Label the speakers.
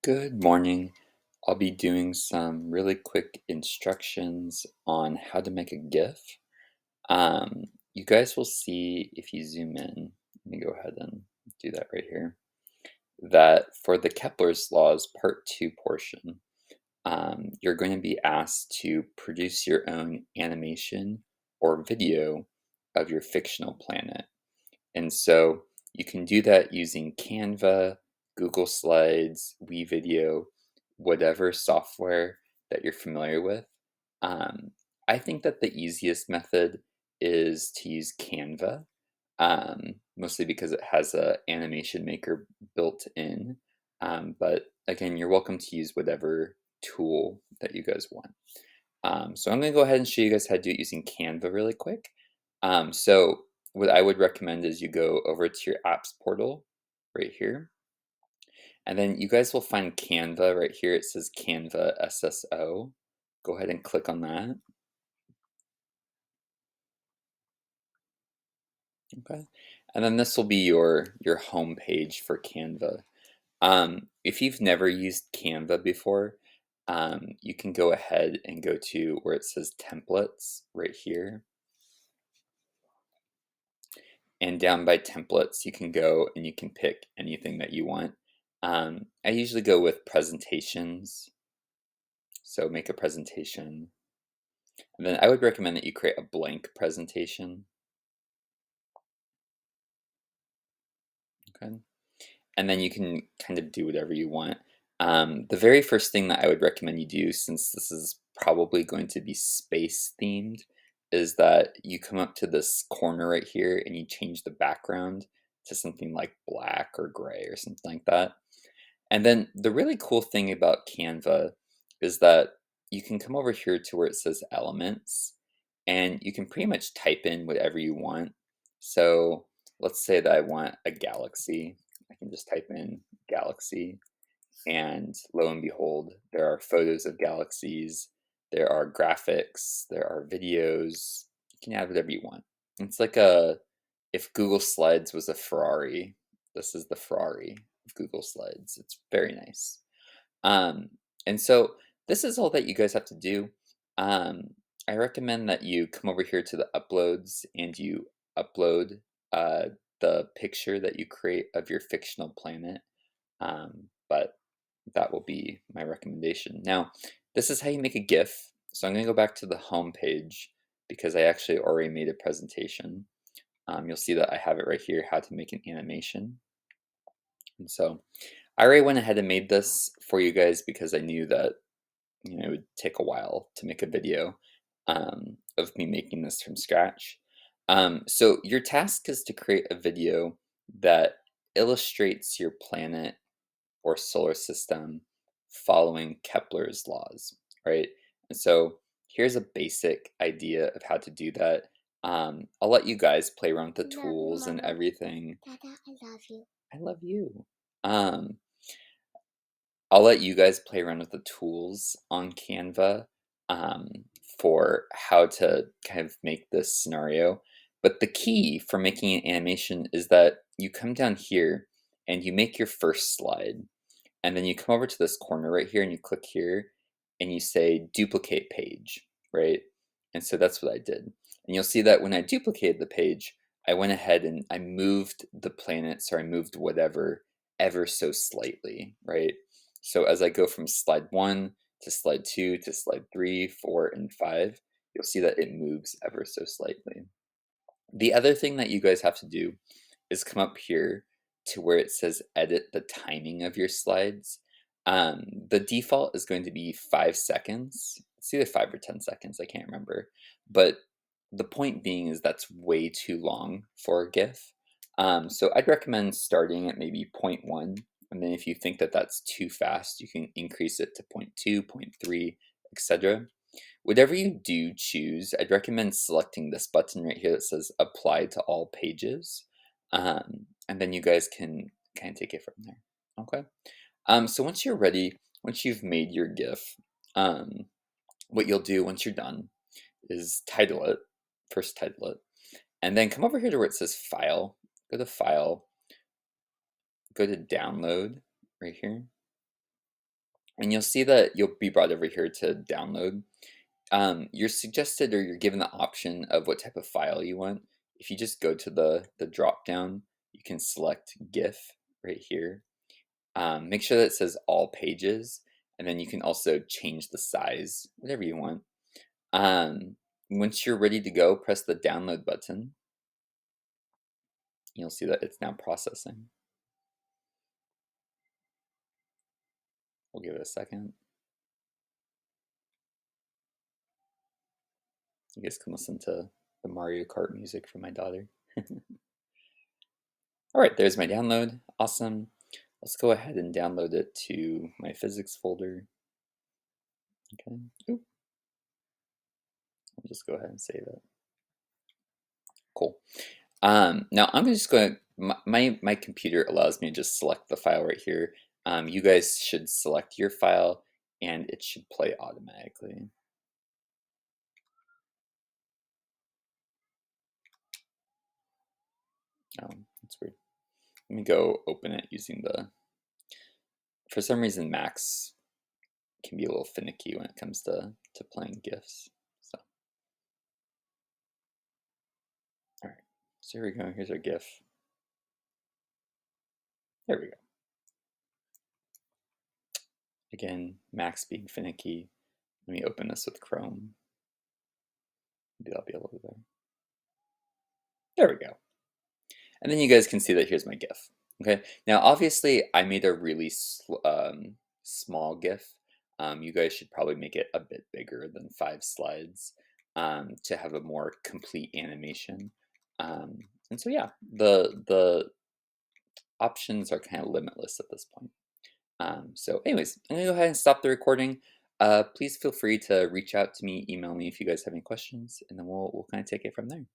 Speaker 1: Good morning. I'll be doing some really quick instructions on how to make a GIF. You guys will see if you zoom in. Let me go ahead and do that right here. That for the Kepler's laws part 2 portion, you're going to be asked to produce your own animation or video of your fictional planet. And so you can do that using Canva, Google Slides, WeVideo, whatever software that you're familiar with. Um, I think that the easiest method is to use Canva, mostly because it has a animation maker built in. But again, you're welcome to use whatever tool that you guys want. So I'm going to go ahead and show you guys how to do it using Canva really quick. So what I would recommend is you go over to your apps portal right here, and then you guys will find Canva right here. It says Canva SSO. Go ahead and click on that. Okay. And then this will be your home page for Canva. If you've never used Canva before, you can go ahead and go to where it says templates right here. And down by templates, you can go and you can pick anything that you want. I usually go with presentations. So make a presentation. And then I would recommend that you create a blank presentation. Okay. And then you can kind of do whatever you want. The very first thing that I would recommend you do, since this is probably going to be space themed, is that you come up to this corner right here and you change the background to something like black or gray or something like that. And then the really cool thing about Canva is that you can come over here to where it says elements and you can pretty much type in whatever you want. So let's say that I want a galaxy. I can just type in galaxy, and lo and behold, there are photos of galaxies, there are graphics, there are videos. You can add whatever you want. It's like if Google Slides was a Ferrari, this is the Ferrari of Google Slides. It's very nice. Um, and so this is all that you guys have to do. Um, I recommend that you come over here to the uploads and you upload uh, the picture that you create of your fictional planet. But that will be my recommendation. Now, this is how you make a GIF. So I'm going to go back to the home page because I actually already made a presentation. You'll see that I have it right here, how to make an animation. And so I already went ahead and made this for you guys because I knew that it would take a while to make a video of me making this from scratch. So your task is to create a video that illustrates your planet or solar system following Kepler's laws, right? And so here's a basic idea of how to do that. I'll let you guys play around with the
Speaker 2: Love you,
Speaker 1: tools and
Speaker 2: Mama.
Speaker 1: everything.
Speaker 2: Dada, I love you.
Speaker 1: I love you. Um, I'll let you guys play around with the tools on Canva um, for how to kind of make this scenario. But the key for making an animation is that you come down here and you make your first slide. And then you come over to this corner right here and you click here and you say duplicate page, right? And so that's what I did. And you'll see that when I duplicated the page, I went ahead and I moved the planets, or I moved whatever ever so slightly, right? So as I go from slide 1 to slide 2 to slide 3, 4, and 5, you'll see that it moves ever so slightly. The other thing that you guys have to do is come up here to where it says edit the timing of your slides. The default is going to be 5 seconds. It's either 5 or 10 seconds, I can't remember. But the point being is that's way too long for a GIF. So I'd recommend starting at maybe point 0.1. And then if you think that that's too fast, you can increase it to point 0.2, point 0.3, etc. Whatever you do choose, I'd recommend selecting this button right here that says apply to all pages. And then you guys can kind of take it from there. Okay. So once you're ready, once you've made your GIF, um, what you'll do once you're done is title it, first title it, and then come over here to where it says file, go to file, go to download right here, And you'll see that you'll be brought over here to download. You're suggested or you're given the option of what type of file you want. If you just go to the drop down, you can select GIF right here. Make sure that it says all pages, and then you can also change the size, whatever you want. Um, Once you're ready to go, press the download button. You'll see that it's now processing. We'll give it a second. You guys can listen to the Mario Kart music from my daughter. All right, there's my download. Awesome. Let's go ahead and download it to my physics folder. Okay. Oop. I'll just go ahead and save it. Cool. Now I'm just going to, my computer allows me to just select the file right here. You guys should select your file and it should play automatically. That's weird. Let me go open it using for some reason Macs can be a little finicky when it comes to playing GIFs. So, all right. So here we go. Here's our GIF. There we go. Again, Macs being finicky. Let me open this with Chrome. Maybe that'll be a little bit better. There we go. And then you guys can see that here's my GIF. Okay, now obviously I made a really small GIF. You guys should probably make it a bit bigger than 5 slides to have a more complete animation. And so yeah, the options are kind of limitless at this point. So anyways, I'm gonna go ahead and stop the recording. Please feel free to reach out to me, email me if you guys have any questions, and then we'll kind of take it from there.